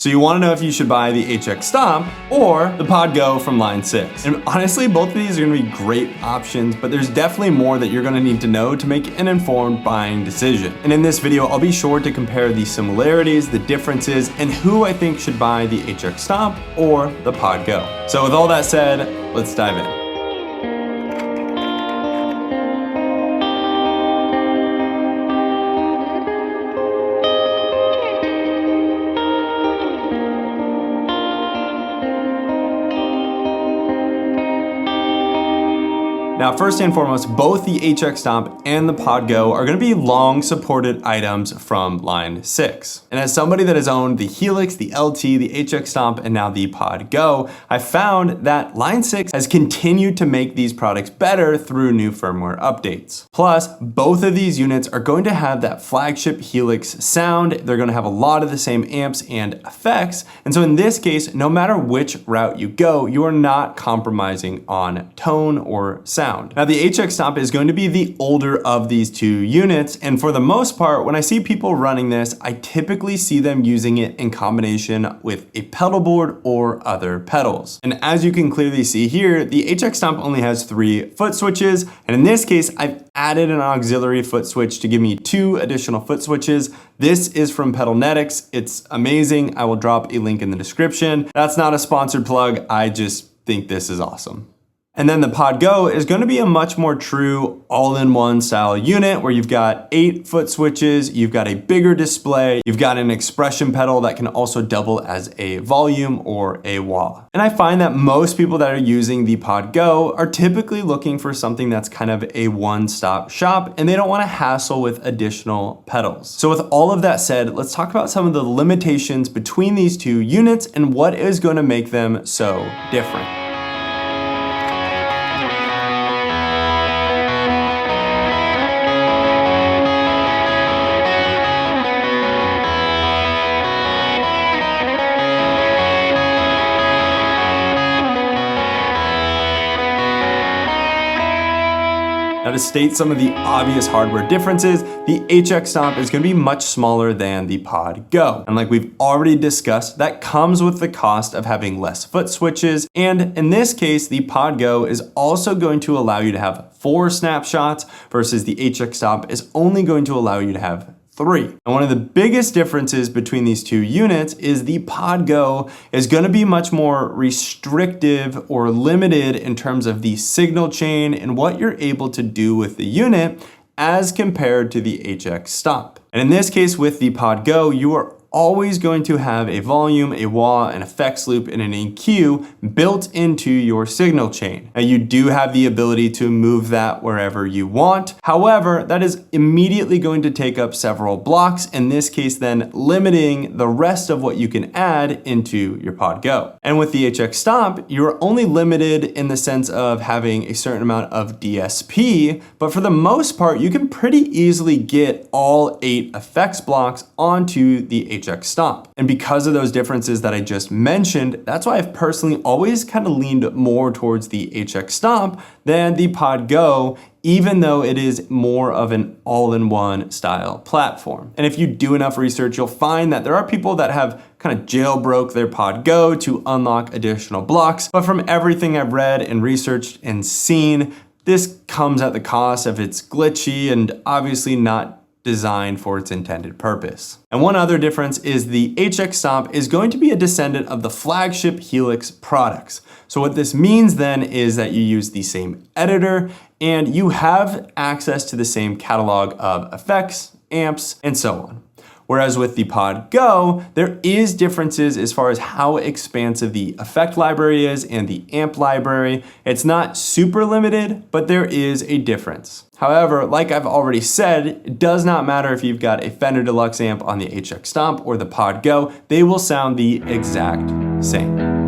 So you want to know if you should buy the HX Stomp or the Pod Go from line 6. And honestly, both of these are going to be great options, but there's definitely more that you're going to need to know to make an informed buying decision. And in this video, I'll be sure to compare the similarities, the differences, and who I think should buy the HX Stomp or the Pod Go. So with all that said, let's dive in. Now, first and foremost, both the HX Stomp and the Pod Go are going to be long supported items from line 6. And as somebody that has owned the Helix, the LT, the HX Stomp, and now the Pod Go, I found that line 6 has continued to make these products better through new firmware updates. Plus, both of these units are going to have that flagship Helix sound. They're going to have a lot of the same amps and effects. And so in this case, no matter which route you go, you are not compromising on tone or sound. Now, the HX Stomp is going to be the older of these two units, and for the most part, when I see people running this, I typically see them using it in combination with a pedal board or other pedals. And as you can clearly see here, the HX Stomp only has 3 foot switches, and in this case, I've added an auxiliary foot switch to give me 2 additional foot switches. This is from Pedalnetics. It's amazing. I will drop a link in the description. That's not a sponsored plug. I just think this is awesome. And then the Pod Go is going to be a much more true all-in-one style unit where you've got 8 foot switches, you've got a bigger display, you've got an expression pedal that can also double as a volume or a wah. And I find that most people that are using the Pod Go are typically looking for something that's kind of a one-stop shop and they don't want to hassle with additional pedals. So with all of that said, let's talk about some of the limitations between these two units and what is going to make them so different. Now, to state some of the obvious hardware differences, the HX Stomp is going to be much smaller than the Pod Go. And like we've already discussed, that comes with the cost of having less foot switches. And in this case, the Pod Go is also going to allow you to have 4 snapshots versus the HX Stomp is only going to allow you to have 3. And one of the biggest differences between these two units is the Pod Go is going to be much more restrictive or limited in terms of the signal chain and what you're able to do with the unit as compared to the HX Stomp. And in this case with the Pod Go, you are always going to have a volume, a wah, an effects loop, and an EQ built into your signal chain. Now you do have the ability to move that wherever you want. However, that is immediately going to take up several blocks, in this case then limiting the rest of what you can add into your Pod Go. And with the HX Stomp, you're only limited in the sense of having a certain amount of DSP, but for the most part, you can pretty easily get all 8 effects blocks onto the HX Stomp. And because of those differences that I just mentioned, that's why I've personally always kind of leaned more towards the HX Stomp than the Pod Go, even though it is more of an all-in-one style platform. And if you do enough research, you'll find that there are people that have kind of jailbroke their Pod Go to unlock additional blocks. But from everything I've read and researched and seen, this comes at the cost of it's glitchy and obviously not designed for its intended purpose. And one other difference is the HX Stomp is going to be a descendant of the flagship Helix products. So what this means then is that you use the same editor and you have access to the same catalog of effects, amps, and so on. Whereas with the Pod Go, there is differences as far as how expansive the effect library is and the amp library. It's not super limited, but there is a difference. However, like I've already said, it does not matter if you've got a Fender Deluxe amp on the HX Stomp or the Pod Go, they will sound the exact same.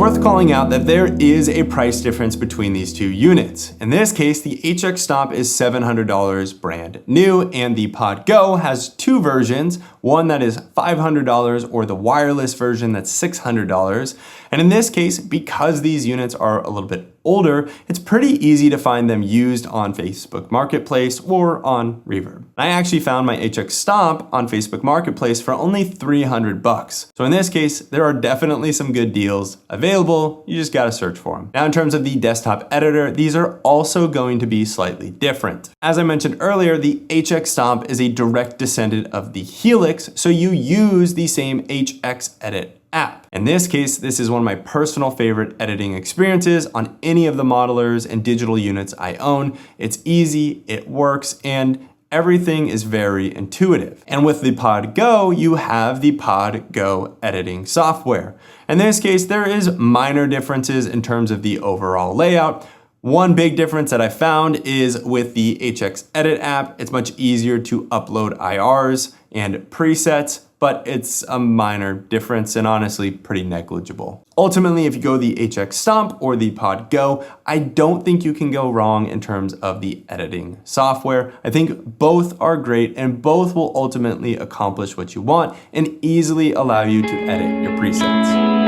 worth calling out that there is a price difference between these two units. In this case, the HX Stomp is $700 brand new, and the Pod Go has two versions, one that is $500 or the wireless version that's $600. And in this case, because these units are a little bit older, it's pretty easy to find them used on Facebook Marketplace or on Reverb. I actually found my HX Stomp on Facebook Marketplace for only $300. So in this case, there are definitely some good deals available. You just gotta search for them. Now, in terms of the desktop editor, these are also going to be slightly different. As I mentioned earlier, the HX Stomp is a direct descendant of the Helix, so you use the same HX Edit app. In this case, this is one of my personal favorite editing experiences on any of the modelers and digital units I own. It's easy, it works, and everything is very intuitive. And with the Pod Go, you have the Pod Go editing software. In this case, there is minor differences in terms of the overall layout. One big difference that I found is with the HX Edit app, it's much easier to upload IRs and presets, but it's a minor difference and honestly pretty negligible. Ultimately, if you go the HX Stomp or the Pod Go, I don't think you can go wrong in terms of the editing software. I think both are great and both will ultimately accomplish what you want and easily allow you to edit your presets.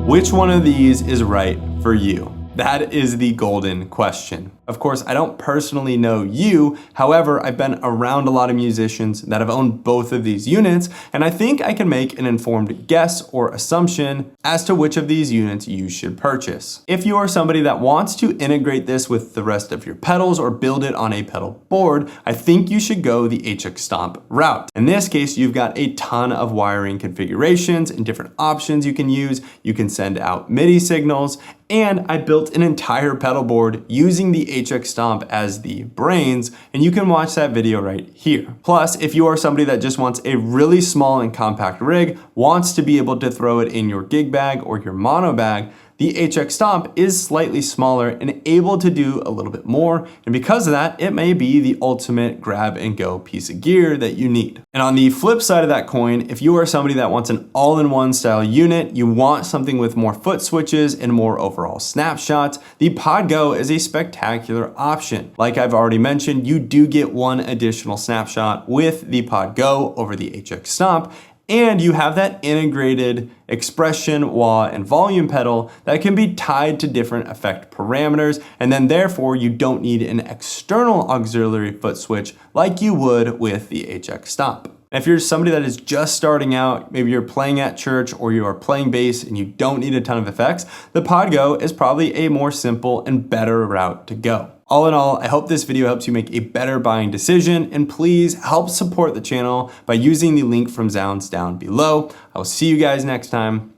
Which one of these is right for you? That is the golden question. Of course, I don't personally know you. However, I've been around a lot of musicians that have owned both of these units, and I think I can make an informed guess or assumption as to which of these units you should purchase. If you are somebody that wants to integrate this with the rest of your pedals or build it on a pedal board, I think you should go the HX Stomp route. In this case, you've got a ton of wiring configurations and different options you can use. You can send out MIDI signals, and I built an entire pedal board using the HX Stomp as the brains, and you can watch that video right here. Plus, if you are somebody that just wants a really small and compact rig, wants to be able to throw it in your gig bag or your mono bag, the HX Stomp is slightly smaller and able to do a little bit more, and because of that, it may be the ultimate grab and go piece of gear that you need. And on the flip side of that coin, if you are somebody that wants an all-in-one style unit, you want something with more foot switches and more overall snapshots, the Pod Go is a spectacular option. Like I've already mentioned, you do get one additional snapshot with the Pod Go over the HX Stomp, and you have that integrated expression, wah, and volume pedal that can be tied to different effect parameters, and then therefore you don't need an external auxiliary foot switch like you would with the HX Stomp. And if you're somebody that is just starting out, maybe you're playing at church or you are playing bass and you don't need a ton of effects, the Pod Go is probably a more simple and better route to go. All in all, I hope this video helps you make a better buying decision, and please help support the channel by using the link from Zounds down below. I will see you guys next time.